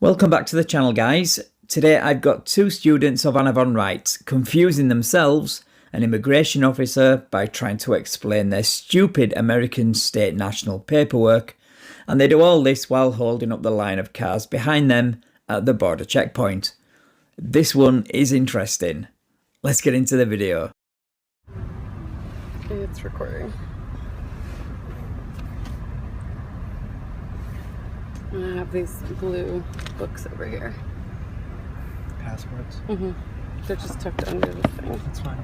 Welcome back to the channel, guys. Today I've got two students of Anna von Wright confusing themselves, an immigration officer, by trying to explain their stupid American state national paperwork, and they do all this while holding up the line of cars behind them at the border checkpoint. This one is interesting. Let's get into the video. It's recording. I have these blue books over here. Passports? Mm-hmm. They're just tucked under the thing. That's fine.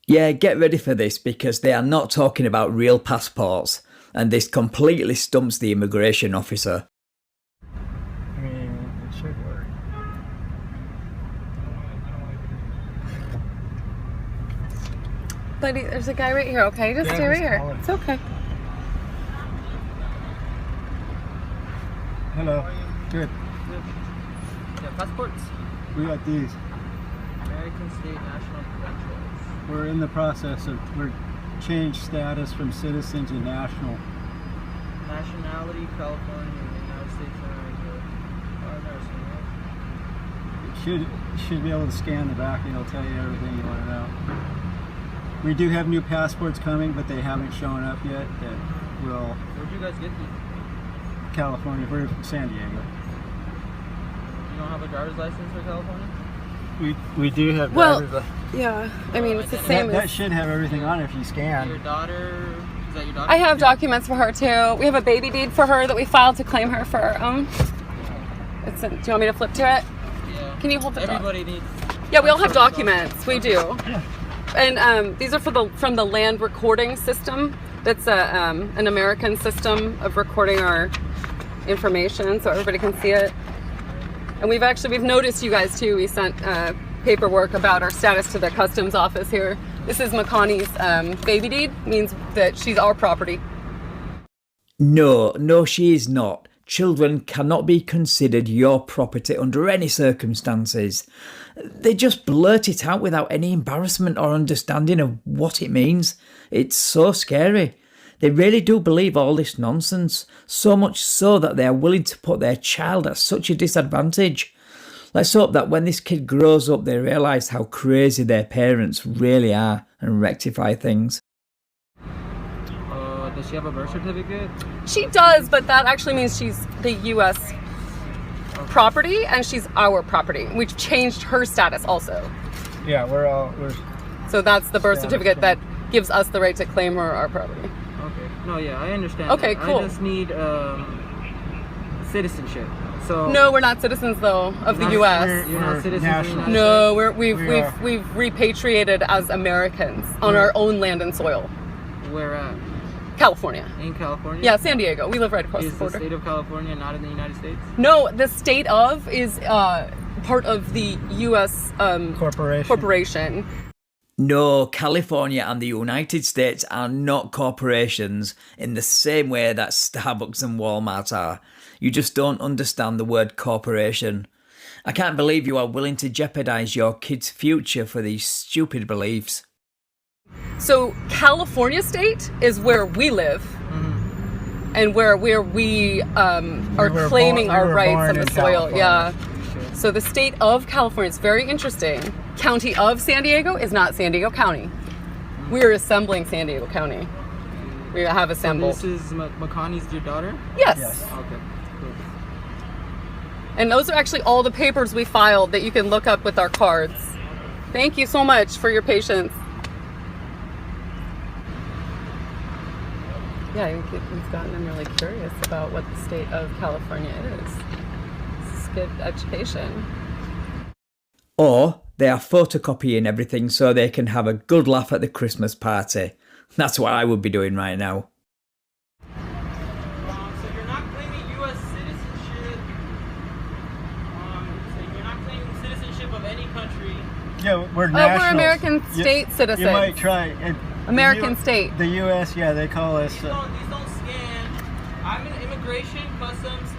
Yeah, get ready for this because they are not talking about real passports, and this completely stumps the immigration officer. I mean, it should work. Buddy, there's a guy right here, okay? Just stay right here. It's okay. Hello. Good. Yeah, passports? We got these. American State National Credentials. We're in the process of, we're changed status from citizen to national. Nationality, California, United States of America. Oh, I've never seen those. You should be able to scan the back and it'll tell you everything you want to know. We do have new passports coming, but they haven't shown up yet. That will. Where'd you guys get these? California. We're from San Diego. You don't have a driver's license for California? We do have Well, driver's yeah, I mean, it's the same that as... should have everything on it if you scan. Your daughter, is that your daughter? I have documents for her, too. We have a baby deed for her that we filed to claim her for our own. Do you want me to flip to it? Yeah. Can you hold it? Everybody needs... Yeah, we all have documents. We do. Yeah. And these are from the land recording system. That's an American system of recording our information so everybody can see it. And we've noticed you guys too. We sent paperwork about our status to the customs office here. This is Makani's baby deed. Means that she's our property. No, she is not. Children cannot be considered your property under any circumstances. They just blurt it out without any embarrassment or understanding of what it means. It's so scary. They really do believe all this nonsense, so much so that they are willing to put their child at such a disadvantage. Let's hope that when this kid grows up they realise how crazy their parents really are and rectify things. Does she have a birth certificate? She does, but that actually means she's the U.S. property and she's our property. We've changed her status also. Yeah, we're So that's the birth certificate that gives us the right to claim our property. Okay. No, yeah, I understand. Okay, cool. I just need citizenship. So No, we're not citizens though of the U.S. You're not citizens national. of the United No, States? we've repatriated as Americans on our own land and soil. Where at? California. In California? Yeah, San Diego. We live right across Is the the border. state of California not in the United States? No, the state of is part of the U.S. corporation. No, California and the United States are not corporations in the same way that Starbucks and Walmart are. You just don't understand the word corporation. I can't believe you are willing to jeopardise your kid's future for these stupid beliefs. So California state is where we live, and where we are claiming our rights on the soil. Yeah. So the state of California is very interesting. County of San Diego is not San Diego County. We are assembling San Diego County. We have assembled. So this is Makani's your daughter? Yes. Okay. Cool. And those are actually all the papers we filed that you can look up with our cards. Thank you so much for your patience. Yeah, we've gotten them really curious about what the state of California is. This is good education. Or they are photocopying everything so they can have a good laugh at the Christmas party. That's what I would be doing right now. So you're not claiming U.S. citizenship. So you're not claiming citizenship of any country. Yeah, we're Oh, nationals. we're American state citizens. You might try. American state. The U.S., yeah, they call us. These don't scan. I'm an immigration, customs,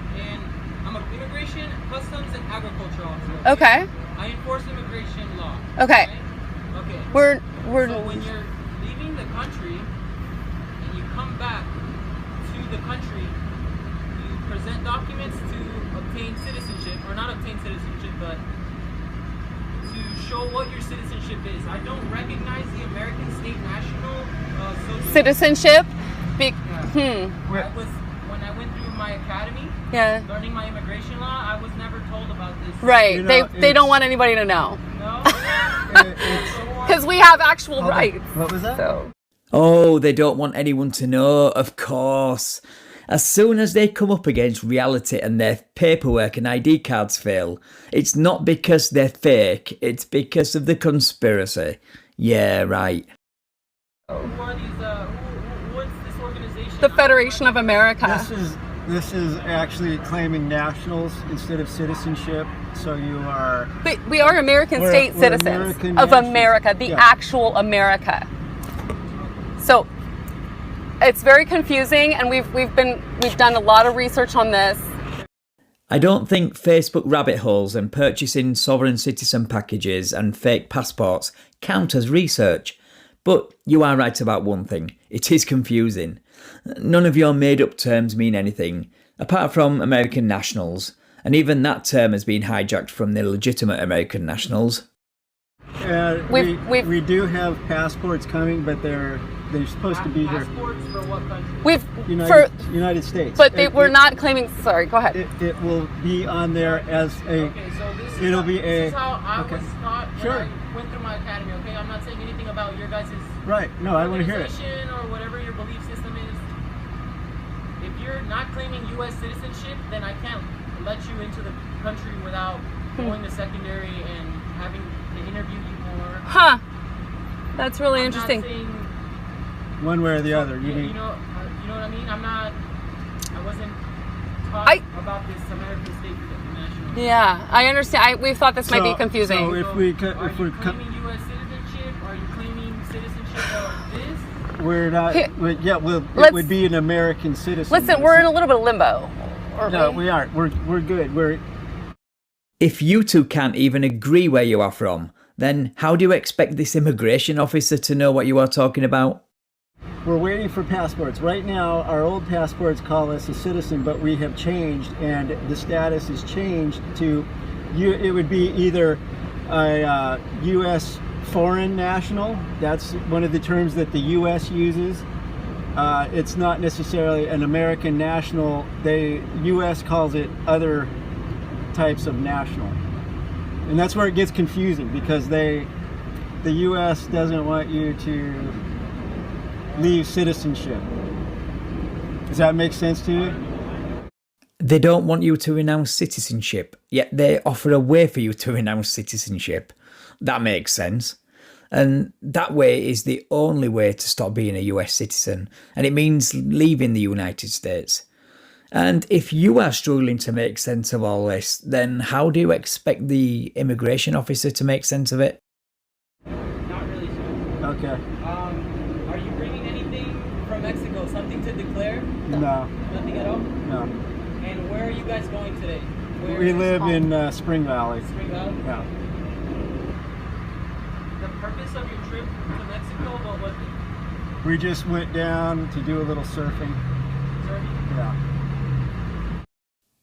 and agriculture officer. Okay. I enforce immigration law. Okay. Right? Okay. We're So when you're leaving the country and you come back to the country, you present present documents to obtain citizenship, or not obtain citizenship, but to show what your citizenship is. I don't recognize the American State National Social Citizenship? When I went through my academy, Yeah. learning my immigration law, I was never told about this. Right. You know, They don't want anybody to know. No? Because we have actual rights. What was that? So. Oh, they don't want anyone to know, of course. As soon as they come up against reality and their paperwork and ID cards fail, it's not because they're fake, it's because of the conspiracy. Yeah, right. Who are these, what's this organization? The Federation of America. This is actually claiming nationals instead of citizenship. So you are. But we are American state we're citizens American of nationals. America, the Yeah. actual America. So it's very confusing, and we've done a lot of research on this. I don't think Facebook rabbit holes and purchasing sovereign citizen packages and fake passports count as research. But you are right about one thing, it is confusing. None of your made up terms mean anything, apart from American nationals, and even that term has been hijacked from the legitimate American nationals. We do have passports coming, but they're supposed to be here. Passports for what country? United States. But we're not claiming. Sorry, go ahead. It will be on there as a. Okay, so this It'll is how I okay. was taught when Sure. I went through my academy, okay? I'm not saying anything about your guys' Right. No, I want to hear it. organization or whatever your belief system is. If you're not claiming U.S. citizenship, then I can't let you into the country without going to secondary and having to interview you more. Huh. That's really I'm interesting. Not saying, One way or the other. you need. know what I mean? I wasn't taught about this American state national. Yeah, I understand. We thought this might be confusing. So Are you claiming U.S. citizenship? Are you claiming citizenship of this? we're not. Here, It would be an American citizen. Listen, we're in a little bit of limbo. No, we aren't. We're good. If you two can't even agree where you are from, then how do you expect this immigration officer to know what you are talking about? We're waiting for passports. Right now, our old passports call us a citizen, but we have changed, and the status is changed to, it would be either a U.S. foreign national. That's one of the terms that the U.S. uses. It's not necessarily an American national. The U.S. calls it other types of national. And that's where it gets confusing, because the U.S. doesn't want you to leave citizenship. Does that make sense to you? They don't want you to renounce citizenship, yet they offer a way for you to renounce citizenship. That makes sense. And that way is the only way to stop being a US citizen, and it means leaving the United States. And if you are struggling to make sense of all this, then how do you expect the immigration officer to make sense of it? Not really sure. Okay. Are you bringing anything from Mexico? Something to declare? No. Nothing at all? No. And where are you guys going today? We live in Spring Valley. Spring Valley? Yeah. The purpose of your trip to Mexico, what was it? We just went down to do a little surfing. Surfing? Yeah.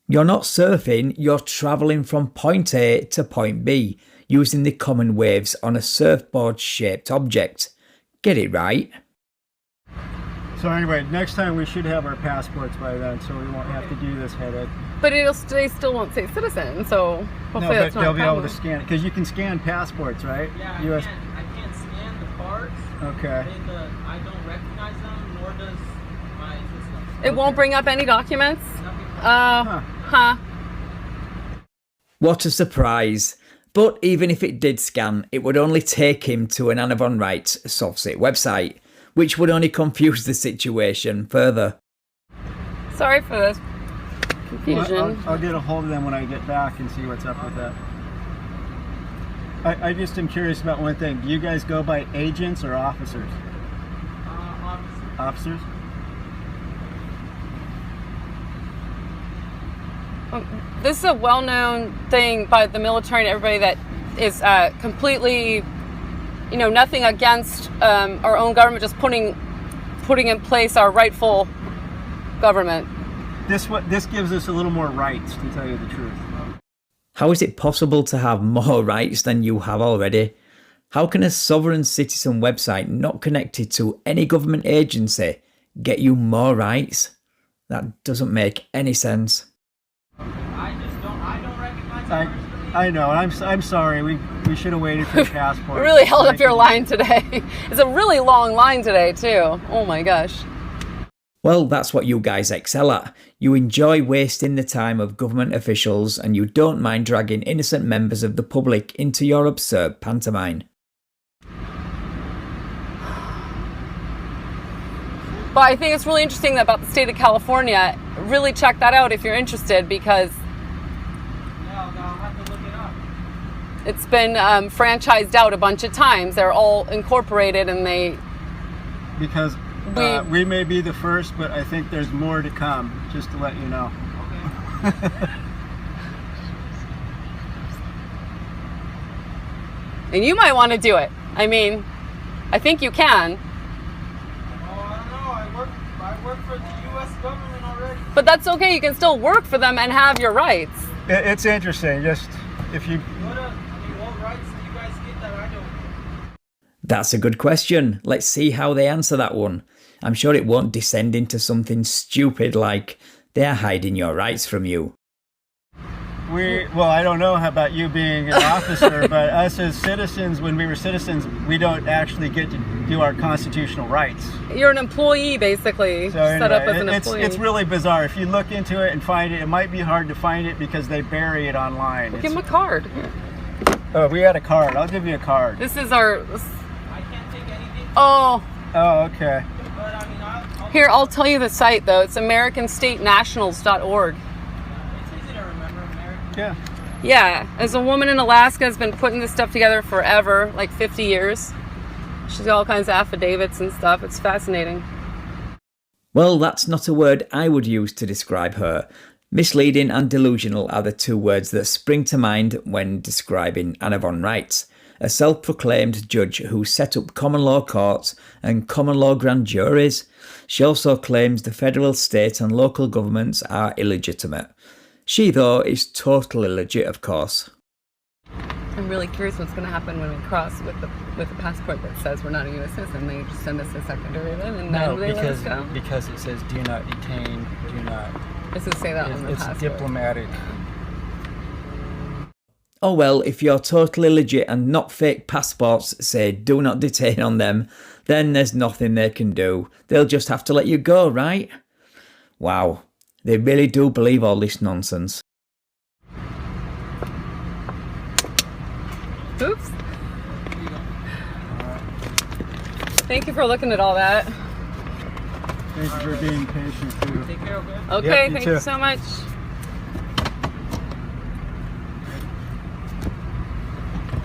You're not surfing, you're travelling from point A to point B, using the common waves on a surfboard-shaped object. Get it right? So anyway, next time we should have our passports by then, so we won't have to do this headache. But they still won't say citizen, so hopefully No, but that's not they'll a be able problem. to scan it, because you can scan passports, right? Yeah, US. I can't scan the cards. Okay. I don't recognize them, nor does my system. It won't bring up any documents? Nothing. Huh. What a surprise. But even if it did scan, it would only take him to an Anna von Wright's Solvsit website, which would only confuse the situation further. Sorry for this confusion. Well, I'll get a hold of them when I get back and see what's up with that. I just am curious about one thing. Do you guys go by agents or officers? Officers? This is a well-known thing by the military and everybody that is completely, nothing against our own government, just putting in place our rightful government. this gives us a little more rights, to tell you the truth. How is it possible to have more rights than you have already? How can a sovereign citizen website not connected to any government agency get you more rights? That doesn't make any sense. I don't recognize it. I know. I'm sorry. We should have waited for the passport. We really held up your line today. It's a really long line today too. Oh my gosh. Well, that's what you guys excel at. You enjoy wasting the time of government officials and you don't mind dragging innocent members of the public into your absurd pantomime. But I think it's really interesting about the state of California. Really check that out if you're interested, because I'll have to look it up. it's been franchised out a bunch of times. They're all incorporated and they... Because we may be the first, but I think there's more to come, just to let you know. Okay. And you might want to do it. I mean, I think you can. I don't know. I work for the U.S. government already. But that's okay. You can still work for them and have your rights. It's interesting. Just if you... What rights do you guys get that I don't? That's a good question. Let's see how they answer that one. I'm sure it won't descend into something stupid like they're hiding your rights from you. Well, I don't know about you being an officer, but us as citizens, when we were citizens, we don't actually get to do our constitutional rights. You're an employee, basically, So set up as an employee. It's really bizarre. If you look into it and find it, it might be hard to find it because they bury it online. Give him a card. Oh, we had a card. I'll give you a card. This is our... I can't take anything. Oh, Oh, okay. But I mean, I'll here, I'll tell you the site, though. It's AmericanStateNationals.org. it's easy to remember. American. Yeah. Yeah, as a woman in Alaska has been putting this stuff together forever, like 50 years. She's got all kinds of affidavits and stuff. It's fascinating. Well, that's not a word I would use to describe her. Misleading and delusional are the two words that spring to mind when describing Anna von Reitz, a self-proclaimed judge who set up common law courts and common law grand juries. She also claims the federal, state and local governments are illegitimate. She, though, is totally legit, of course. I'm really curious what's going to happen when we cross with the passport that says we're not a U.S. citizen. They just send us a secondary then, and then they let us go. because it says do not detain, do not. Does it say that on the It's passport? diplomatic. Oh well, if your totally legit and not fake passports say do not detain on them, then there's nothing they can do. They'll just have to let you go, right? Wow, they really do believe all this nonsense. Oops. Thank you for looking at all that. Thank you for being patient too. Take care of it. Okay, Yep, you thank too. you so much.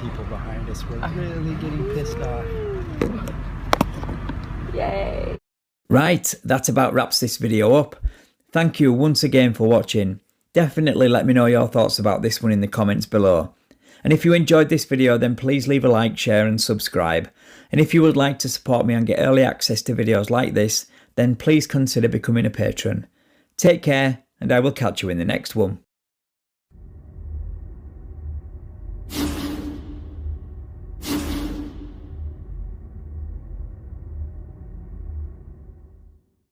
People behind us were really getting pissed off. Yay. Right, that about wraps this video up. Thank you once again for watching. Definitely let me know your thoughts about this one in the comments below. And if you enjoyed this video, then please leave a like, share and subscribe. And if you would like to support me and get early access to videos like this, then please consider becoming a patron. Take care, and I will catch you in the next one.